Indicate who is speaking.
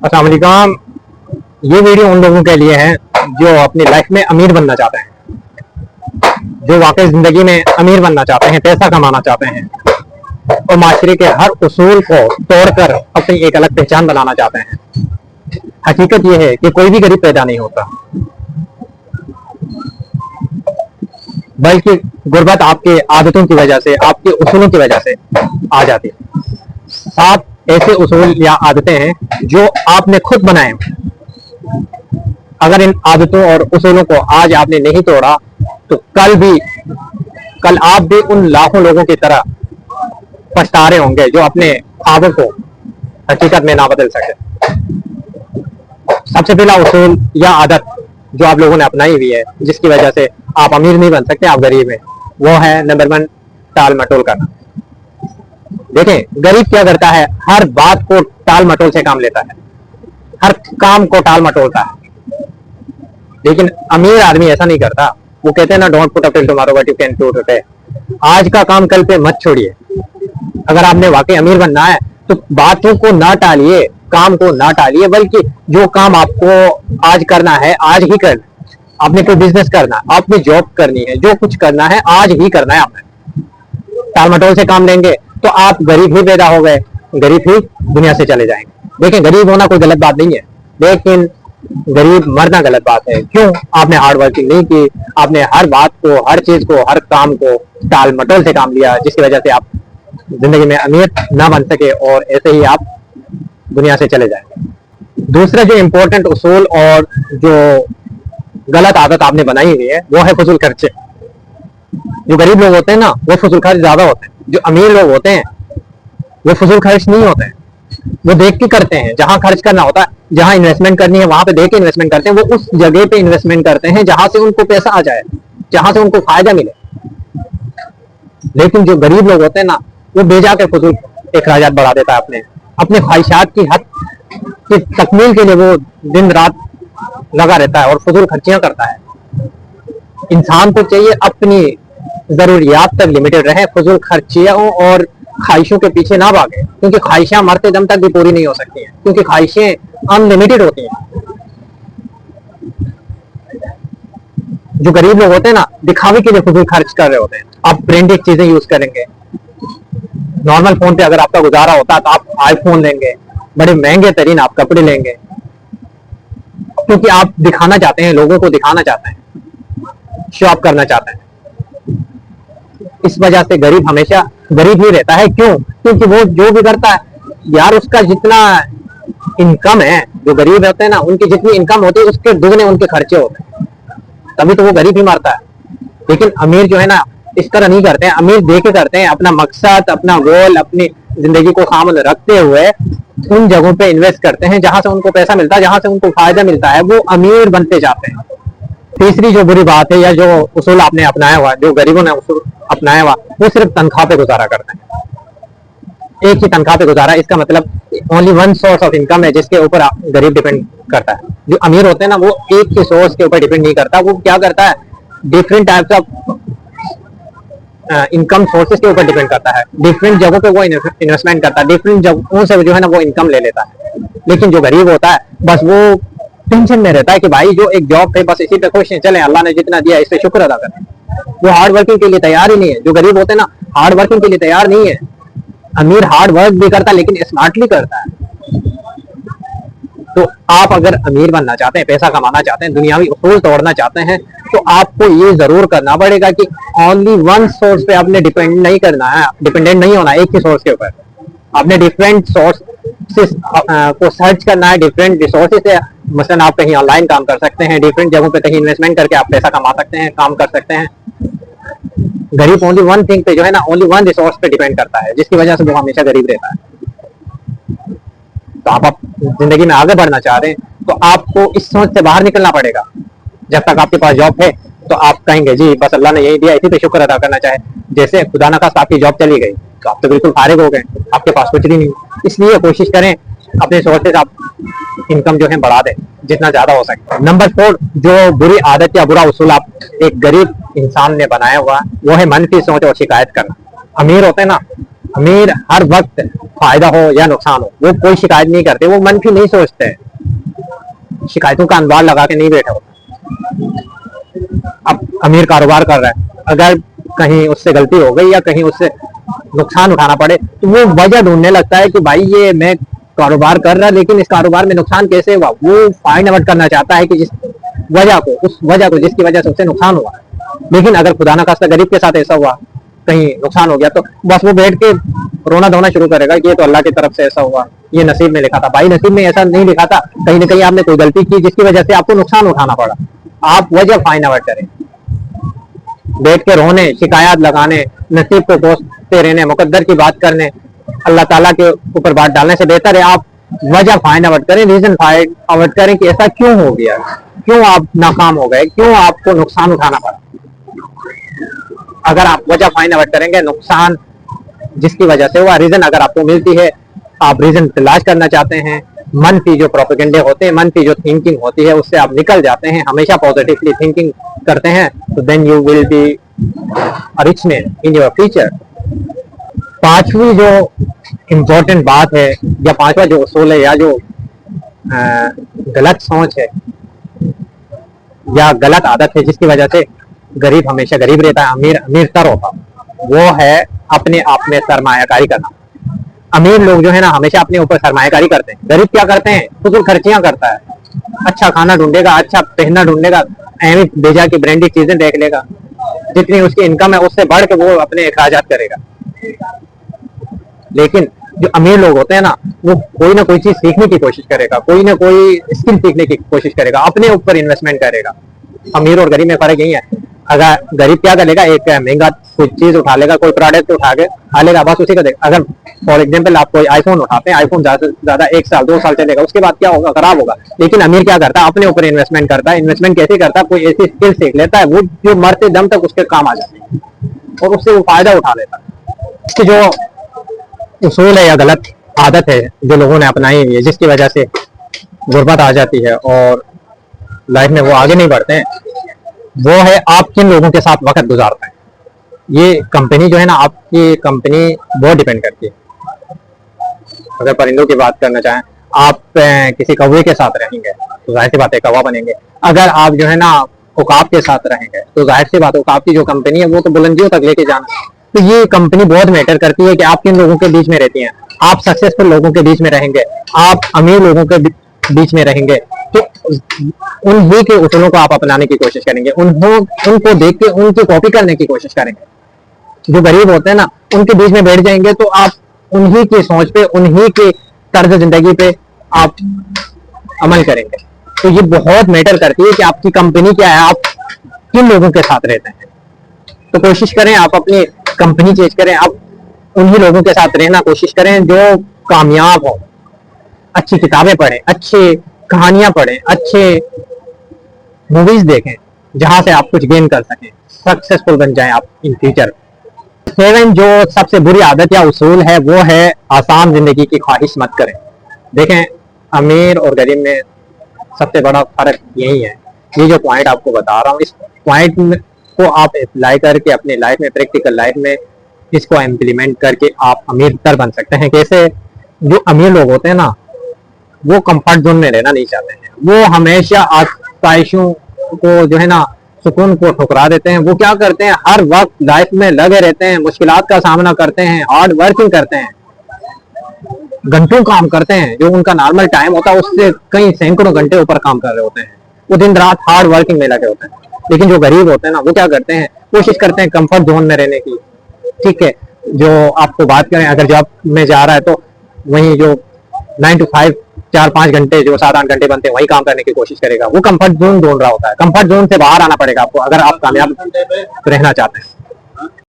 Speaker 1: अस्सलाम वालेकुम। ये वीडियो उन लोगों के लिए है जो अपनी लाइफ में अमीर बनना चाहते हैं, जो वाकई जिंदगी में अमीर बनना चाहते हैं, पैसा कमाना चाहते हैं और माशरे के हर उसूल को तोड़कर अपनी एक अलग पहचान बनाना चाहते हैं। हकीकत यह है कि कोई भी गरीब पैदा नहीं होता, बल्कि गुर्बत आपके आदतों की वजह से, आपके उसूलों की वजह से आ जाती है। 7 ऐसे उसूल या आदतें हैं जो आपने खुद बनाए। अगर इन आदतों और उसूलों को आज आपने नहीं तोड़ा तो कल आप भी उन लाखों लोगों की तरह पछता रहे होंगे जो अपने ख्वाबों को हकीकत में ना बदल सके। सबसे पहला उसूल या आदत जो आप लोगों ने अपनाई हुई है, जिसकी वजह से आप अमीर नहीं बन सकते, आप गरीब हैं, वो है नंबर 1, टाल मटोल करना। देखें, गरीब क्या करता है, हर बात को टाल मटोल से काम लेता है, हर काम को टाल मटोलता है। लेकिन अमीर आदमी ऐसा नहीं करता। वो कहते हैं ना, don't put up till tomorrow what you can do today. आज का काम कल पे मत छोड़िए। अगर आपने वाकई अमीर बनना है तो बातों को ना टालिए, काम को ना टालिए, बल्कि जो काम आपको आज करना है आज ही करना है। आपने कोई बिजनेस करना, आपने जॉब करनी है, जो कुछ करना है आज ही करना है। आपने टाल मटोल से काम लेंगे तो आप गरीब ही पैदा हो गए, गरीब ही दुनिया से चले जाएंगे। देखें, गरीब होना कोई गलत बात नहीं है, लेकिन गरीब मरना गलत बात है। क्यों? आपने हार्ड वर्किंग नहीं की, आपने हर बात को, हर चीज को, हर काम को टाल मटोल से काम लिया, जिसकी वजह से आप जिंदगी में अमीर ना बन सके और ऐसे ही आप दुनिया से चले जाएंगे। दूसरा जो इम्पोर्टेंट उसूल और जो गलत आदत आपने बनाई हुई है वो है फजूल खर्चे। जो गरीब लोग होते हैं ना, वो फजूल खर्च ज्यादा होते हैं। जो अमीर लोग होते हैं वो फजूल खर्च नहीं होते हैं, वो देख के करते हैं। जहां खर्च करना होता है, जहां इन्वेस्टमेंट करनी है, वहां पे देख के इन्वेस्टमेंट करते हैं। वो उस जगह पे इन्वेस्टमेंट करते हैं जहां से उनको पैसा आ जाए, जहां से उनको फायदा मिले। लेकिन जो गरीब लोग होते हैं ना, वो बेजा के फजूल अखराजात बढ़ा देता है। अपने ख्वाहिशात की हद की तकमील के लिए वो दिन रात लगा रहता है और फजूल खर्चियां करता है। इंसान को चाहिए अपनी जरूरियात तक लिमिटेड रहे, फजूल खर्चियों और ख्वाहिशों के पीछे ना भागे, क्योंकि ख्वाहिशें मरते दम तक भी पूरी नहीं हो सकती हैं, क्योंकि ख्वाहिशें अनलिमिटेड होती हैं। जो गरीब लोग होते हैं ना, दिखावे के लिए फजूल खर्च कर रहे होते हैं। आप ब्रांडेड चीजें यूज करेंगे, नॉर्मल फोन पे अगर आपका गुजारा होता है तो आप आईफोन लेंगे, बड़े महंगे तरीन आप कपड़े लेंगे, क्योंकि आप दिखाना चाहते हैं, लोगों को दिखाना चाहते हैं, शो ऑफ करना चाहते हैं। इस वजह से गरीब हमेशा गरीब ही रहता है। क्यों? क्योंकि वो जो भी करता है यार, उसका जितना इनकम है, जो गरीब होते हैं ना, उनकी जितनी इनकम होती है उसके दुगने उनके खर्चे होते हैं, तभी तो वो गरीब ही मरता है। लेकिन अमीर जो है ना, इस तरह नहीं करते हैं। अमीर देखे करते हैं, अपना मकसद, अपना गोल, अपनी जिंदगी को सामने रखते हुए उन जगहों पे इन्वेस्ट करते हैं जहां से उनको पैसा मिलता है, जहां से उनको फायदा मिलता है। वो अमीर बनते जाते हैं। तीसरी जो बुरी बात है या जो उसूल आपने अपनाया हुआ, जो गरीबों ने उसूल अपनाया हुआ, वो सिर्फ तनख्वाह पे गुजारा करते हैं। एक ही तनख्वाह पे गुजारा, इसका मतलब ओनली 1 सोर्स ऑफ इनकम है जिसके ऊपर गरीब डिपेंड करता है। जो अमीर होते हैं ना, वो एक ही सोर्स के ऊपर डिपेंड नहीं करता। वो क्या करता है, different types of income sources के ऊपर डिपेंड करता है। डिफरेंट जगहों पे वो इन्वेस्टमेंट करता है, डिफरेंट जगहों से जो है ना वो इनकम ले लेता है। लेकिन जो गरीब होता है, बस वो टेंशन में रहता है कि भाई जो एक जॉब है, बस इसी पे खुश है, चले अल्लाह ने जितना दिया इस पे शुक्र अदा करें। वो हार्ड वर्किंग के लिए तैयार ही नहीं है। जो गरीब होते हैं ना, हार्ड वर्किंग के लिए तैयार नहीं है। अमीर हार्ड वर्क भी करता है, लेकिन स्मार्टली करता है। तो आप अगर अमीर बनना चाहते हैं, पैसा कमाना चाहते हैं, दुनियावी उसूल तोड़ना चाहते हैं, तो आपको ये जरूर करना पड़ेगा कि ओनली 1 सोर्स पे आपने डिपेंड नहीं करना है, डिपेंडेंट नहीं होना एक ही सोर्स के ऊपर। आपने डिफरेंट सोर्स को सर्च करना है, डिफरेंट रिसोर्सेज से। मसलन आप कहीं ऑनलाइन काम कर सकते हैं, डिफरेंट जगहों पे कहीं इन्वेस्टमेंट करके आप पैसा कमा सकते हैं, काम कर सकते हैं। गरीब ओनली 1 थिंग पे जो है ना, ओनली 1 रिसोर्स पे डिपेंड करता है, जिसकी वजह से वो हमेशा गरीब रहता है। तो आप जिंदगी में आगे बढ़ना चाह रहे हैं तो आपको इस सोच से बाहर निकलना पड़ेगा। जब तक आपके पास जॉब है तो आप कहेंगे जी बस अल्लाह ने यही दिया, इसी पे शुक्र अदा करना चाहे। जैसे खुदा न खास्ता आपकी जॉब चली गई तो आप तो बिल्कुल फारिग हो गए, आपके पास कुछ नहीं। इसलिए कोशिश करें अपने सोर्सेज आप इनकम जो है बढ़ा दें जितना ज्यादा हो सके। नंबर 4 जो बुरी आदत या बुरा उसूल आप एक गरीब इंसान ने बनाया हुआ, वो है मनफी सोच और शिकायत करना। अमीर होते हैं ना, अमीर हर वक्त फायदा हो या नुकसान हो वो कोई शिकायत नहीं करते, वो मनफी नहीं सोचते हैं, शिकायतों का अंबार लगा के नहीं बैठे होते। अब अमीर कारोबार कर रहा है, अगर कहीं उससे गलती हो गई या कहीं उससे नुकसान उठाना पड़े तो वो वजह ढूंढने लगता है कि भाई ये मैं कारोबार कर रहा लेकिन इस कारोबार में नुकसान कैसे हुआ। वो फाइंड आउट करना चाहता है कि जिस वजह को, उस वजह को जिसकी वजह से उससे नुकसान हुआ। लेकिन अगर खुदा ना खास्ता गरीब के साथ ऐसा हुआ, कहीं नुकसान हो गया, तो बस वो बैठ के रोना धोना शुरू करेगा कि ये तो अल्लाह की तरफ से ऐसा हुआ, ये नसीब में लिखा था। भाई नसीब में ऐसा नहीं लिखा था, कहीं ना कहीं आपने कोई गलती की जिसकी वजह से आपको नुकसान उठाना पड़ा। आप वजह फाइंड आउट करें, बैठ के रोने, शिकायत लगाने, नसीब को कोसते रहने, मुकद्दर की बात करने, अल्लाह ताला के ऊपर बात डालने से बेहतर है आप वजह फाइंड आउट करें, रीजन फाइंड आउट करें कि ऐसा क्यों हो गया, क्यों आप नाकाम हो गए, क्यों आपको नुकसान उठाना पड़ा। अगर आप वजह फाइंड आउट करेंगे, नुकसान जिसकी वजह से हुआ, रीजन अगर आपको मिलती है, आप रीजन तलाश करना चाहते हैं, मनफी जो प्रोपेगेंडे होते हैं, मनफी जो थिंकिंग होती है उससे आप निकल जाते हैं, हमेशा पॉजिटिवली थिंकिंग करते हैं, तो then you will be a rich man in your future. पांचवी जो इम्पोर्टेंट बात है या पांचवा जो उसूल है या जो गलत सोच है या गलत आदत है जिसकी वजह से गरीब हमेशा गरीब रहता है, अमीर अमीर तर होता, वो है अपने आप में सरमायाकारी करना। अमीर लोग जो है ना हमेशा अपने ऊपर सरमायाकारी करते हैं, गरीब क्या करते हैं, फजूल खर्चियां करता है, अच्छा खाना ढूंढेगा, अच्छा पहनना ढूंढेगा, अहमियत बेजा की ब्रांडेड चीजें देख लेगा, जितनी उसकी इनकम है उससे बढ़ के वो अपने अखराजात करेगा। लेकिन जो अमीर लोग होते हैं ना वो कोई ना कोई चीज सीखने की कोशिश करेगा, कोई ना कोई स्किल सीखने की कोशिश करेगा, अपने ऊपर इन्वेस्टमेंट करेगा। अमीर और गरीब में फर्क यही है, अगर गरीब क्या करेगा, एक महंगा कोई चीज उठा लेगा, कोई प्रोडक्ट उठा के आ लेगा, बस उसी का देगा। अगर फॉर एग्जाम्पल आप कोई आईफोन उठाते हैं, आईफोन ज्यादा से ज्यादा 1 साल 2 साल चलेगा, उसके बाद क्या होगा, खराब होगा। लेकिन अमीर क्या करता है, अपने ऊपर इन्वेस्टमेंट करता है। इन्वेस्टमेंट कैसे करता है, कोई ऐसी स्किल सीख लेता है वो जो मरते दम तक उसके काम आ जाती है और उससे वो फायदा उठा लेता है। इसकी जो उसूल है या गलत आदत है जो लोगों ने अपनाई हुई है जिसकी वजह से गुर्बत आ जाती है और लाइफ में वो आगे नहीं बढ़ते हैं, वो है आप किन लोगों के साथ वक्त गुजारते हैं। ये कंपनी जो है ना, आपकी कंपनी बहुत डिपेंड करती है। अगर परिंदों की बात करना चाहें, आप किसी कौवे के साथ रहेंगे तो जाहिर सी बात है कौवा बनेंगे। अगर आप जो है ना उकाब के साथ रहेंगे तो जाहिर सी बात है उकाब की जो कंपनी है वो तो बुलंदियों तक लेके जाना। तो ये कंपनी बहुत मैटर करती है कि आप किन लोगों के बीच में रहती हैं। आप सक्सेसफुल लोगों के बीच में रहेंगे, आप अमीर लोगों के बीच में रहेंगे, तो उन्हीं के उसूलों को आप अपनाने की कोशिश करेंगे, उनको देख के उनकी कॉपी करने की कोशिश करेंगे। जो गरीब होते हैं ना उनके बीच में बैठ जाएंगे तो आप उन्हीं की सोच पे, उन्हीं के तर्ज जिंदगी पे आप अमल करेंगे। तो ये बहुत मैटर करती है कि आपकी कंपनी क्या है, आप किन लोगों के साथ रहते हैं। तो कोशिश करें आप अपनी कंपनी चेंज करें, आप उन्हीं लोगों के साथ रहना कोशिश करें जो कामयाब हो, अच्छी किताबें पढ़ें, अच्छी कहानियां पढ़ें, अच्छे मूवीज देखें जहां से आप कुछ गेन कर सकें, सक्सेसफुल बन जाएं आप इन फ्यूचर। 7 जो सबसे बुरी आदत या उसूल है वो है आसान जिंदगी की ख्वाहिश मत करें। देखें अमीर और गरीब में सबसे बड़ा फर्क यही है। ये जो पॉइंट आपको बता रहा हूँ इस पॉइंट को आप अप्लाई करके अपनी लाइफ में, प्रैक्टिकल लाइफ में इसको इम्प्लीमेंट करके आप अमीर तर बन सकते हैं। कैसे, जो अमीर लोग होते हैं ना वो कंफर्ट जोन में रहना नहीं चाहते हैं, वो हमेशा आसाइशों को जो है ना सुकून को ठुकरा देते हैं। वो क्या करते हैं, हर वक्त लाइफ में लगे रहते हैं, मुश्किलात का सामना करते हैं, हार्ड वर्किंग करते हैं, घंटों काम करते हैं, जो उनका नॉर्मल टाइम होता है उससे कई सैकड़ों घंटे ऊपर काम कर रहे होते हैं, वो दिन रात हार्ड वर्किंग में लगे होते हैं। लेकिन जो गरीब होते हैं ना वो क्या करते हैं, कोशिश करते हैं कंफर्ट जोन में रहने की। ठीक है, जो आपको बात करें अगर जॉब में जा रहा है तो वहीं जो 9 to 5 4-5 घंटे जो 7-8 घंटे बनते हैं वही काम करने की कोशिश करेगा। वो कंफर्ट जोन ढूंढ रहा होता है। कंफर्ट जोन से बाहर आना पड़ेगा आपको अगर आप कामयाब रहना चाहते हैं।